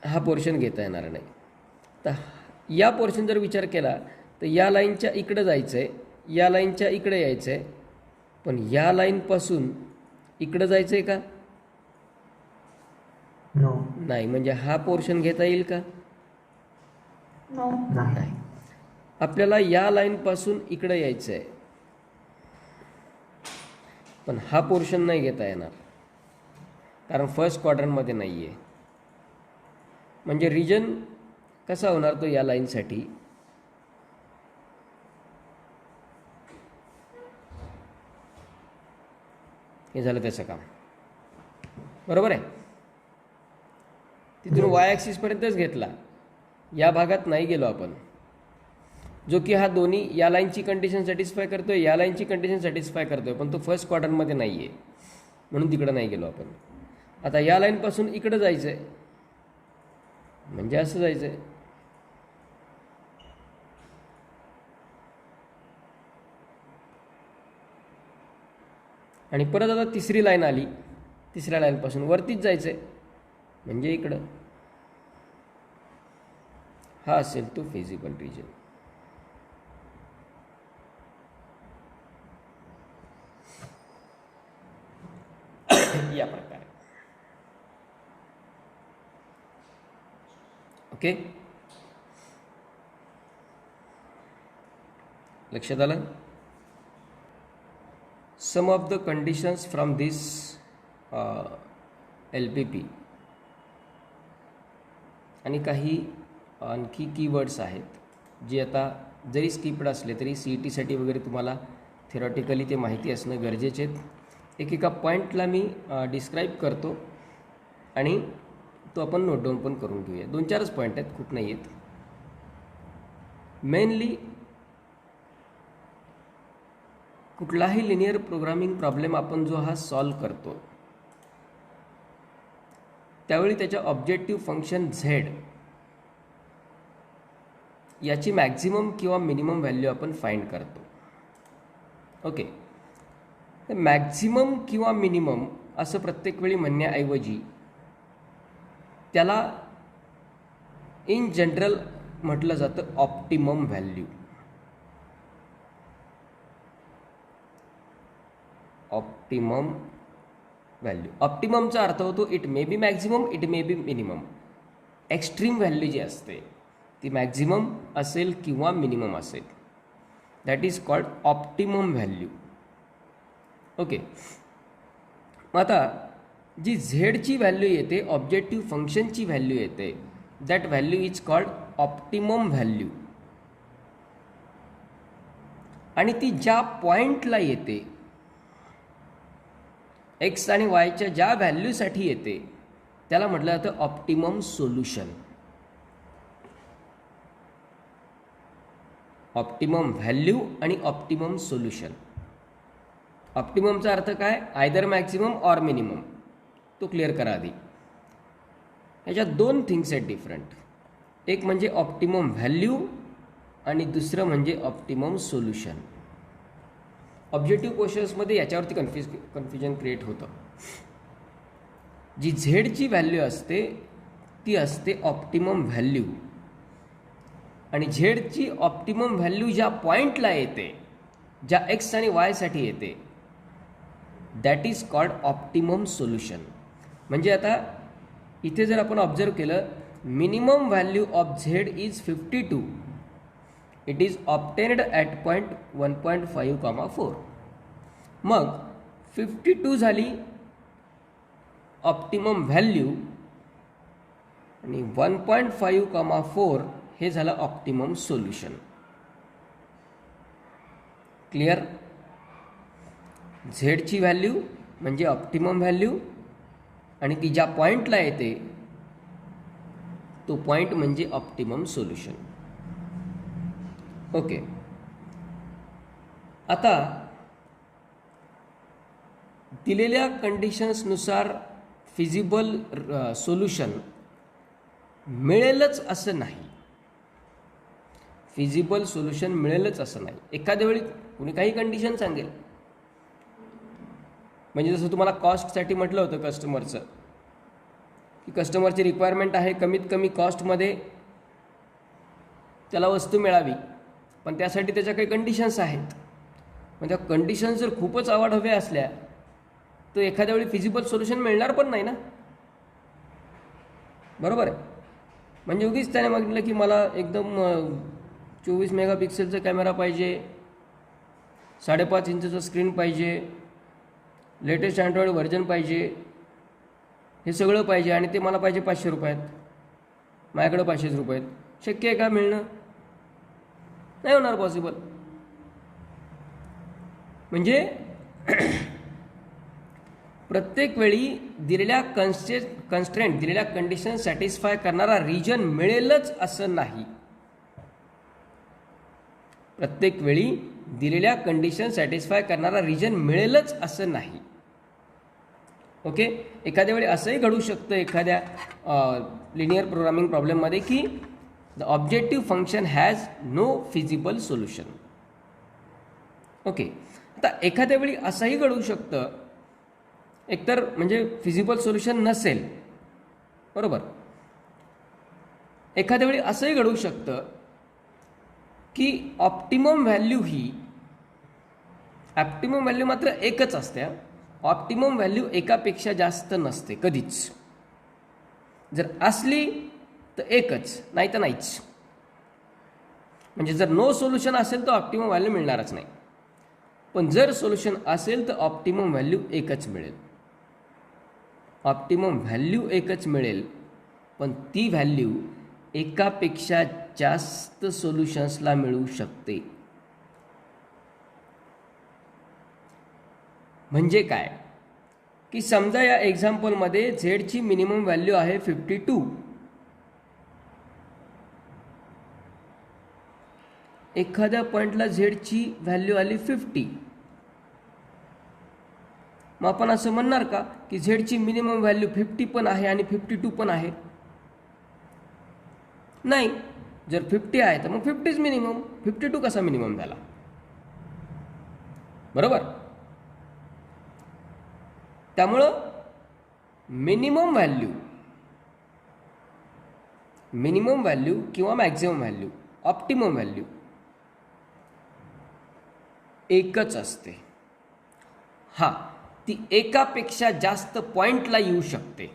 हा पोर्शन घेता येणार नाही. तर या पोर्शन जर विचार केला तर या लाईनच्या इकडे जायचं आहे, या लाईनच्या इकडे यायचं आहे, पण या लाईनपासून इकडं जायचं आहे का? नाही, म्हणजे हा पोर्शन घेता येईल का? नाही. आपल्याला या लाईनपासून इकडे यायचं आहे, पण हा पोर्शन नाही घेता येणार, कारण फर्स्ट क्वाड्रंटमध्ये नाही आहे. म्हणजे रिजन कसा होणार तो या लाईनसाठी? हे झालं त्याचं काम, बरोबर आहे. तिथून वाय ॲक्सिसपर्यंतच घेतला, या भागात नाही गेलो आपण, जो की हा दोन्ही या लाईनची कंडिशन सॅटिस्फाय करतोय, या लाईनची कंडिशन सॅटिस्फाय करतोय, पण तो फर्स्ट क्वाड्रंटमध्ये नाही आहे, म्हणून तिकडं नाही गेलो आपण. आता या लाईनपासून इकडं जायचं आहे, म्हणजे असं जायचं आहे. आणि परत आता तिसरी लाईन आली, तिसऱ्या लाईनपासून वरतीच जायचं आहे, म्हणजे इकडं. हा असेल तो फिजिबल रिजन. या प्रकारे. ओके, लक्षात आलं? Sum of the conditions from this LPP आणि काही आणखी कीवर्ड्स आहेत जे आता जरी स्किप्ड असले तरी CET-साठी वगैरे तुम्हाला थेरॉटिकली ते माहिती असणं गरजेचे आहेत. एकेका पॉईंटला मी डिस्क्राईब करतो आणि तो आपण नोट डाऊन पण करून घेऊया. 2-4च पॉईंट आहेत, खूप नाही आहेत. मेनली कुठलाही लिनियर प्रोग्रामिंग प्रॉब्लेम आपण जो हा सॉल्व करतो त्यावेळी त्याच्या ऑब्जेक्टिव्ह फंक्शन z याची मॅक्झिमम किंवा मिनिमम व्हॅल्यू आपण फाइंड करतो. ओके, मॅक्झिमम किंवा मिनिमम असं प्रत्येक वेळी म्हणण्याऐवजी त्याला इन जनरल म्हटलं जातं ऑप्टिमम व्हॅल्यू. ऑप्टिमम व्हॅल्यू, ऑप्टिममचा अर्थ होतो it may be maximum, it may be minimum. Extreme value जी असते ती मॅक्झिमम असेल किंवा मिनिमम असेल, that is called optimum value. Okay, मग आता जी झेडची व्हॅल्यू येते, ऑब्जेक्टिव्ह फंक्शनची व्हॅल्यू येते, that value is called optimum value. आणि ती ज्या पॉईंटला येते, एक्स आणि वायच्या ज्या व्हॅल्यूसाठी येते त्याला म्हटलं जातं ऑप्टिमम सोल्युशन. ऑप्टिमम व्हॅल्यू आणि ऑप्टिमम सोल्युशन. ऑप्टिममचा अर्थ काय? Either maximum or minimum. तो क्लिअर करा आधी. ह्याच्यात 2 थिंग्स आहेत डिफरंट. एक म्हणजे ऑप्टिमम व्हॅल्यू आणि दुसरं म्हणजे ऑप्टिमम सोल्युशन. ऑब्जेक्टिव्ह क्वेश्चन्समध्ये याच्यावरती कन्फ्युजन क्रिएट होतं. जी झेडची व्हॅल्यू असते ती असते ऑप्टिमम व्हॅल्यू, आणि झेडची ऑप्टिमम व्हॅल्यू ज्या पॉईंटला येते, ज्या एक्स आणि वायसाठी येते, that is called optimum solution. म्हणजे आता इथे जर आपण ऑब्झर्व केलं, minimum value of Z is 52, it is obtained at point 1.5, 4. मग 52 झाली ऑप्टिमम व्हॅल्यू आणि 1.5, 4 हे झालं ऑप्टिमम सोल्युशन. क्लिअर? झेडची व्हॅल्यू म्हणजे ऑप्टिमम व्हॅल्यू आणि ती ज्या पॉईंटला येते तो पॉईंट म्हणजे ऑप्टिमम सोल्युशन. ओके. आता दिलेल्या कंडिशन्सनुसार फिजिबल सोल्युशन मिळेलच असं नाही. फिजिबल सोल्युशन मिळेलच असं नाही. एखाद्या वेळी कुणी काही कंडिशन सांगेल. म्हणजे जसं तुम्हाला कॉस्टसाठी म्हटलं होतं कस्टमरचं की कस्टमरची रिक्वायरमेंट आहे कमीत कमी कॉस्टमध्ये त्याला वस्तू मिळावी, पण त्यासाठी त्याच्या काही कंडिशन्स आहेत. म्हणजे त्या कंडिशन्स जर खूपच आवड हव्या असल्या तर एखाद्या वेळी फिजिबल सोल्युशन मिळणार पण नाही ना. बरोबर आहे. म्हणजे उगीच त्याने म्हटलं की मला एकदम 24 मेगापिक्सेलचा कॅमेरा पाहिजे, 5.5 इंचचा स्क्रीन पाहिजे, लेटेस्ट अँड्रॉइड व्हर्जन पाहिजे, हे सगळं पाहिजे आणि ते मला पाहिजे 500 रुपयात. माझ्याकडं 500 रुपयात. शक्य आहे का मिळणं? नाही होणार पॉसिबल. म्हणजे प्रत्येक वेळी दिलेल्या कन्स्ट्रेंट दिलेल्या कंडिशन सॅटिस्फाय करणारा रिजन मिळेलच असं नाही. प्रत्येक वेळी दिलेल्या कंडिशन सॅटिस्फाय करणारा रिजन मिळेलच असं नाही. ओके. एखाद्या वेळी असंही घडू शकतं एखाद्या लिनियर प्रोग्रामिंग प्रॉब्लेममध्ये की the objective function has no feasible solution. Okay. आता एखाद्या वेळी असंही घडू शकतं एकतर म्हणजे फिजिबल सोल्युशन नसेल. बरोबर. एखाद्या वेळी असंही घडू शकतं की ऑप्टिमम व्हॅल्यू मात्र एकच असते. ऑप्टिमम व्हॅल्यू एकापेक्षा जास्त नसते कधीच. जर असली तर एकच, नाही तर नाहीच. म्हणजे जर नो सोल्युशन असेल तर ऑप्टिमम व्हॅल्यू मिळणारच नाही. पण जर सोल्युशन असेल तर ऑप्टिमम व्हॅल्यू एकच मिळेल. ऑप्टिमम व्हॅल्यू एकच मिळेल, पण ती व्हॅल्यू एकापेक्षा जास्त सोल्युशन्सला मिळू शकते. म्हणजे काय की समजा या एक्झाम्पलमध्ये झेडची मिनिमम व्हॅल्यू आहे 52. एखाद्या पॉईंटला झेडची व्हॅल्यू आली 50. मग आपण असं म्हणणार का की झेडची मिनिमम व्हॅल्यू 50 पण आहे आणि 52 पण आहे? नाही. जर 50 आहे तर मग 50 मिनिमम. 52 कसा मिनिमम झाला? बरोबर. त्यामुळं मिनिमम व्हॅल्यू किंवा मॅक्झिमम व्हॅल्यू, ऑप्टिमम व्हॅल्यू एकच असते. हा, ती एकापेक्षा जास्त पॉइंटला येऊ शकते.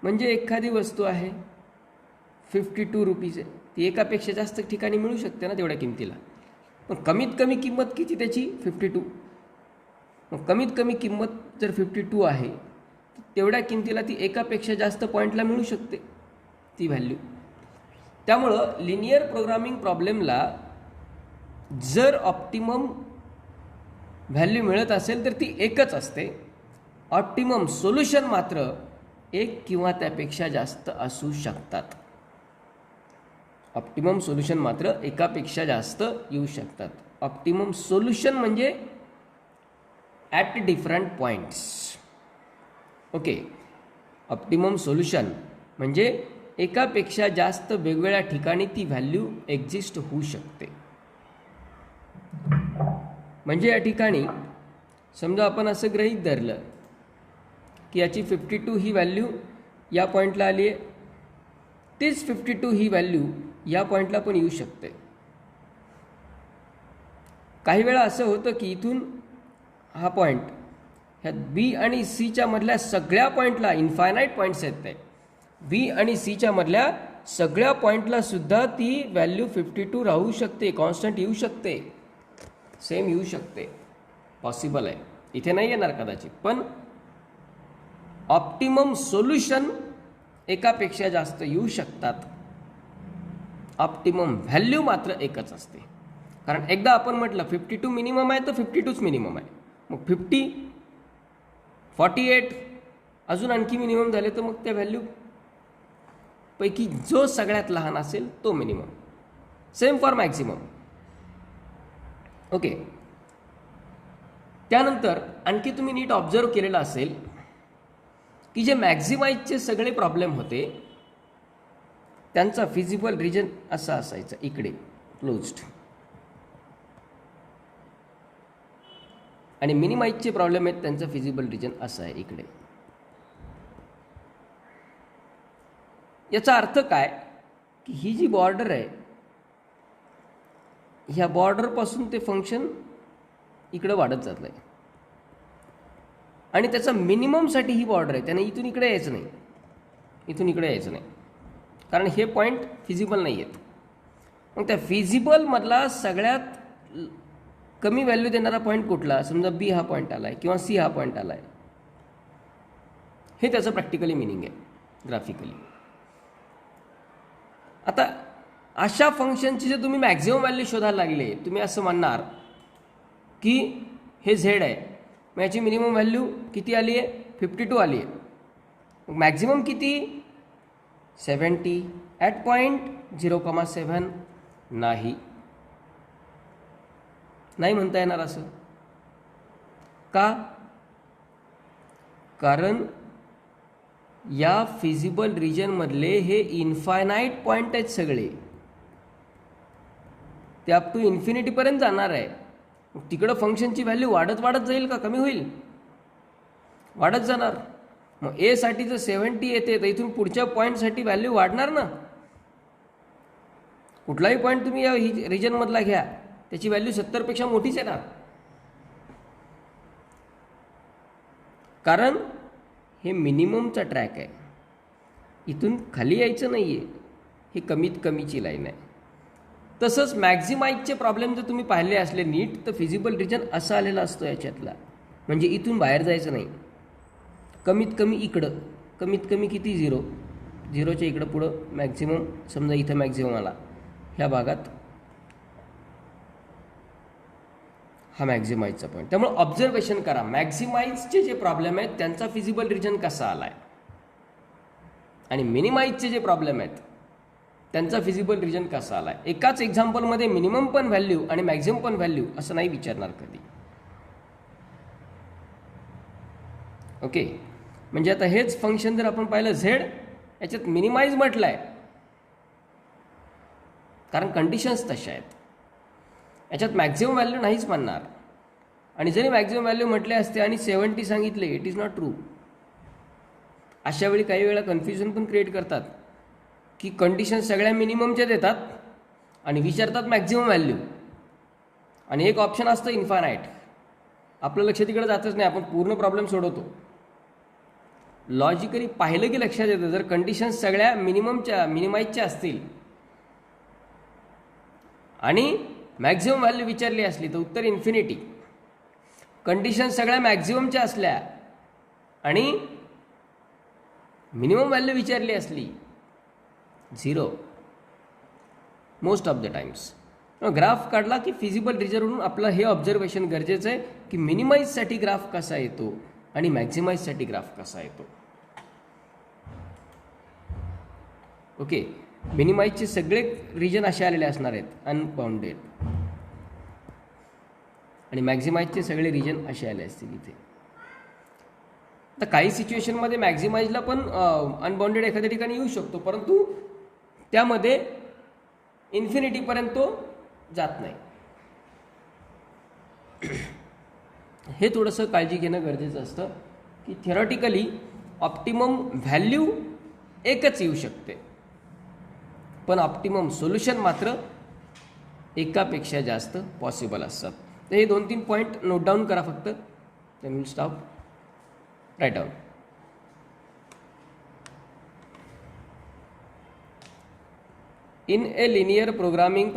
म्हणजे एखादी वस्तू आहे 52 रुपीज आहे, ती एकापेक्षा जास्त ठिकाणी मिळू शकते ना तेवढ्या किमतीला. पण कमीत कमी किंमत किती त्याची? 52. मग कमीत कमी किंमत जर 52 आहे तेवढ्या किमतीला ती एकापेक्षा जास्त पॉईंटला मिळू शकते ती व्हॅल्यू. त्यामुळं लिनियर प्रोग्रामिंग प्रॉब्लेमला जर ऑप्टिमम व्हॅल्यू मिळत असेल तर ती एकच असते. ऑप्टिमम सोल्युशन मात्र एक किंवा त्यापेक्षा जास्त असू शकतात. ऑप्टिमम सोल्युशन मात्र एकापेक्षा जास्त येऊ शकतात. ऑप्टिमम सोल्युशन म्हणजे at different points. Okay. Optimum solution म्हणजे एकापेक्षा जास्त वेगवेगळ्या ठिकाणी ती व्हॅल्यू एक्झिस्ट होऊ शकते. म्हणजे या ठिकाणी समजा आपण असं गृहीत धरलं की याची 52 ही व्हॅल्यू या पॉईंटला आली आहे, तीच 52 ही व्हॅल्यू या पॉईंटला पण येऊ शकते. काही वेळा असं होतं की इथून हा पॉईंट ह्या बी आणि सीच्या मधल्या सगळ्या पॉईंटला, इन्फायनाईट पॉईंट्स आहेत ते, बी आणि सीच्या मधल्या सगळ्या पॉईंटला सुद्धा ती व्हॅल्यू 52 राहू शकते, कॉन्स्टंट येऊ शकते, सेम येऊ शकते, पॉसिबल आहे. इथे नाही येणार कदाचित, पण ऑप्टिमम सोल्युशन एकापेक्षा जास्त येऊ शकतात. ऑप्टिमम व्हॅल्यू मात्र एकच असते. कारण एकदा आपण म्हटलं 52 मिनिमम आहे तर 52च मिनिमम आहे. मग 50, 48 अजून आणखी मिनिमम झाले तर मग त्या व्हॅल्यू पैकी जो सगळ्यात लहान असेल तो minimum. Same for maximum. Okay. त्यानंतर आणखी तुम्ही नीट ऑब्झर्व केलेलं असेल की जे मॅक्झिमाइजचे सगळे प्रॉब्लेम होते त्यांचा फिजिबल रिजन असा असायचा, इकडे क्लोज्ड. आणि मिनिमाइजचे प्रॉब्लेम आहेत त्यांचा फिजिबल रिजन असा आहे, इकडे. याचा अर्थ काय की ही जी बॉर्डर आहे, ह्या बॉर्डरपासून ते फंक्शन इकडे वाढत जात आहे. आणि त्याचा मिनिममसाठी ही बॉर्डर आहे, त्याने इथून इकडे यायचं नाही, इथून इकडे यायचं नाही, कारण हे पॉईंट फिजिबल नाही आहेत. मग त्या फिजिबलमधला सगळ्यात कमी व्हॅल्यू देणारा पॉईंट कुठला? समजा बी हा पॉईंट आला आहे किंवा सी हा पॉईंट आला आहे. हे त्याचं प्रॅक्टिकली मिनिंग आहे ग्राफिकली. आता अशा फंक्शनची जर तुम्ही मॅक्झिमम व्हॅल्यू शोधायला लागले, तुम्ही असं म्हणणार की हे झेड आहे, मग याची मिनिमम व्हॅल्यू किती आली आहे? 52 आली आहे. मग मॅक्झिमम किती? 70 ॲट पॉईंट 0,7. नाही म्हणता येणार असं. का? कारण या फिजिबल रिजनमधले हे इन्फायनाईट पॉईंट आहेत सगळे, ते अप टू इन्फिनिटीपर्यंत जाणार आहे. मग तिकडं फंक्शनची व्हॅल्यू वाढत जाईल का कमी होईल? वाढत जाणार. मग ए साठी जर 70 येते तर इथून पुढच्या पॉईंटसाठी व्हॅल्यू वाढणार ना. कुठलाही पॉईंट तुम्ही या रिजनमधला घ्या, त्याची व्हॅल्यू 70 पेक्षा मोठीच आहे ना. कारण हे मिनिममचा ट्रॅक आहे, इथून खाली यायचं नाही आहे, ही कमीत कमीची लाईन आहे. तसंच मॅक्झिमाइजचे प्रॉब्लेम जर तुम्ही पाहिले असले नीट, तर फिजिबल रिजन असा आलेला असतो याच्यातला, म्हणजे इथून बाहेर जायचं नाही, कमीत कमी इकडं, कमीत कमी किती? 0च्या इकडं पुढं मॅक्झिमम. समजा इथं मॅक्झिमम आला, ह्या भागात हा मॅक्झिमाइजचा पॉईंट. त्यामुळे ऑब्झर्वेशन करा, मॅक्झिमाइजचे जे प्रॉब्लेम आहेत त्यांचा फिजिबल रिजन कसा आला आहे, आणि मिनिमाइजचे जे प्रॉब्लेम आहेत त्यांचा फिजिबल रिजन कसा आला आहे. एकाच एक्झाम्पलमध्ये मिनिमम पण व्हॅल्यू आणि मॅक्झिमम पण व्हॅल्यू असं नाही विचारणार कधी. ओके. म्हणजे आता हेच फंक्शन जर आपण पाहिलं झेड, याच्यात मिनिमाइज म्हटलं आहे कारण कंडिशन्स तशा आहेत. याच्यात मॅक्झिमम व्हॅल्यू नाहीच म्हणणार, आणि जरी मॅक्झिमम व्हॅल्यू म्हटले असते आणि 70 सांगितले, इट इज नॉट ट्रू. अशा वेळी काही वेळा कन्फ्युजन पण क्रिएट करतात की कंडिशन सगळ्या मिनिममच्या देतात आणि विचारतात मॅक्झिमम व्हॅल्यू, आणि एक ऑप्शन असतं इन्फायनाईट. आपलं लक्ष तिकडे जातच नाही, आपण पूर्ण प्रॉब्लेम सोडवतो. लॉजिकली पाहिलं की लक्षात येतं, जर कंडिशन्स सगळ्या मिनिमाइजच्या असतील आणि मॅक्झिमम व्हॅल्यू विचारली असली तर उत्तर इन्फिनिटी. कंडिशन सगळ्या मॅक्झिममच्या असल्या आणि मिनिमम व्हॅल्यू विचारली असली, 0 most of the times. Graph काढला की फिजिबल रिजनवरून आपलं हे ऑब्झर्वेशन गरजेचं आहे की मिनिमाइजसाठी ग्राफ कसा येतो आणि मॅक्झिमाइजसाठी ग्राफ कसा येतो. ओके. मिनिमाइजचे सगळे रिजन असे आलेले असणार आहेत अनबाउंडेड, आणि मॅक्झिमाइजचे सगळे रिजन असे आले असतील इथे. तर काही सिच्युएशनमध्ये मॅक्झिमाइजला पण अनबाउंडेड एखाद्या ठिकाणी येऊ शकतो, परंतु त्यामध्ये इन्फिनिटीपर्यंत तो जात नाही. हे थोडंसं काळजी घेणं गरजेचं असतं की थेरॉटिकली ऑप्टिमम व्हॅल्यू एकच येऊ शकते, पण ऑप्टिमम सोल्युशन मात्र एकापेक्षा जास्त पॉसिबल असतात. तर हे 2-3 पॉईंट नोट डाऊन करा फक्त. Then will stop. Write down. In a linear programming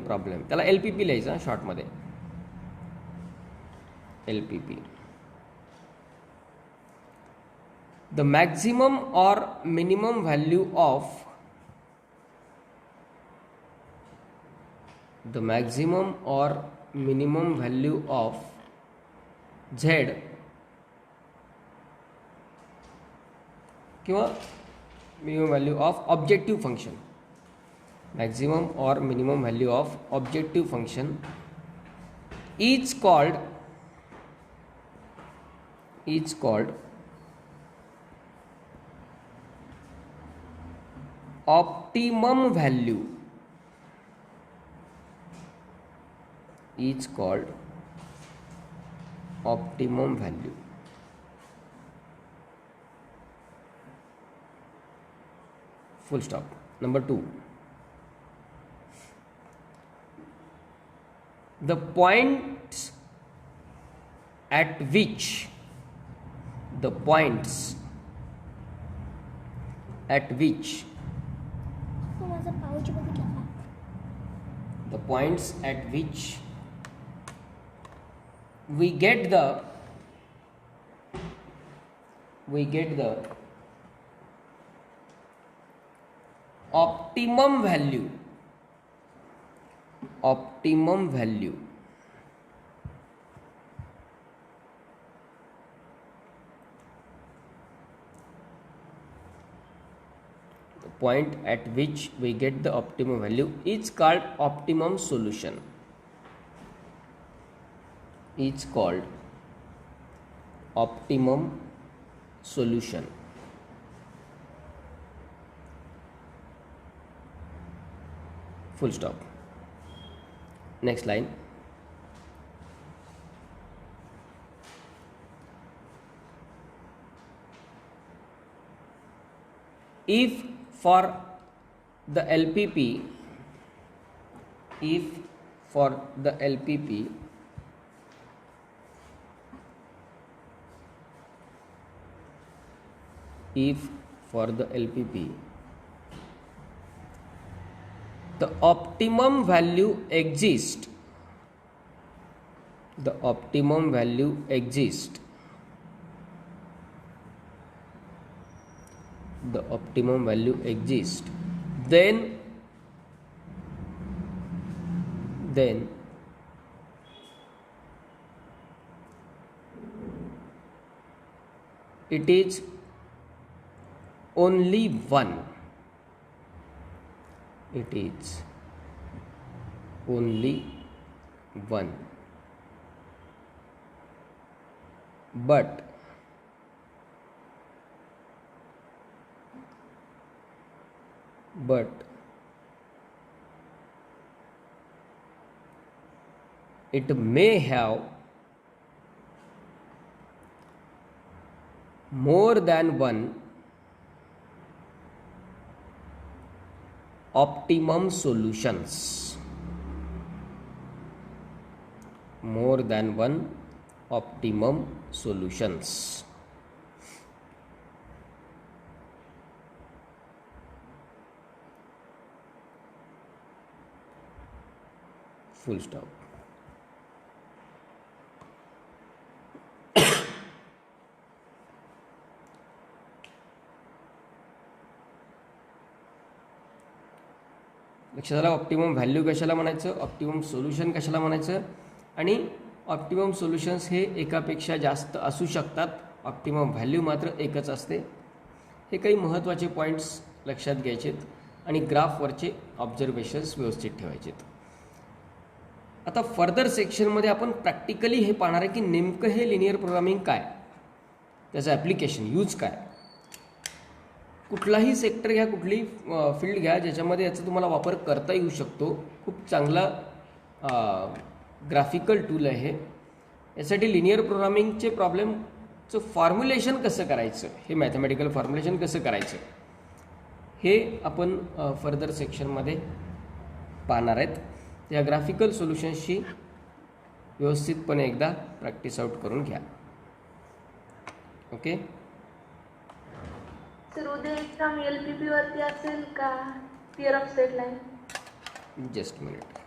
problem, त्याला LPP लिहायचं शॉर्टमध्ये, LPP. The maximum or minimum value of Z किंवा minimum value of objective function, maximum or minimum value of objective function is called optimum value, is called optimum value. Full stop. Number 2, the points at which the points at which we get the optimum value, the point at which we get the optimum value is called optimum solution, is called optimum solution. Full stop. Next line. If for the LPP, the optimum value exists, then it is only one. But it may have more than one optimum solutions. Full stop. लक्षात आलं optimum value कशाला म्हणायचं, optimum solution कशाला म्हणायचं, आणि optimum solutions हे एकापेक्षा जास्त असू शकतात, ऑप्टिमम व्हॅल्यू मात्र एकच असते. हे काही महत्त्वाचे पॉईंट्स लक्षात घ्यायचेत आणि ग्राफवरचे ऑब्झर्वेशन्स व्यवस्थित ठेवायचेत. आता फर्दर सेक्शनमध्ये आपण प्रॅक्टिकली हे पाहणार आहे की नेमकं हे लिनियर प्रोग्रामिंग काय, त्याचं ॲप्लिकेशन यूज काय. कुठलाही सेक्टर घ्या, कुठली फील्ड घ्या ज्याच्यामध्ये याचा तुम्हाला वापर करता येऊ शकतो. खूप चांगला ग्राफिकल टूल आहे. यासाठी लिनियर प्रोग्रामिंगचे प्रॉब्लेमचं फॉर्म्युलेशन कसं करायचं, हे मॅथमॅटिकल फॉर्म्युलेशन कसं करायचं हे आपण फर्दर सेक्शनमध्ये पाहणार आहेत. या ग्राफिकल सोल्युशन्सची व्यवस्थितपणे एकदा प्रॅक्टिस आउट करून घ्या. ओके. सर उद्या एक्झाम LPP वरती असेल का theorem set line? Just minute.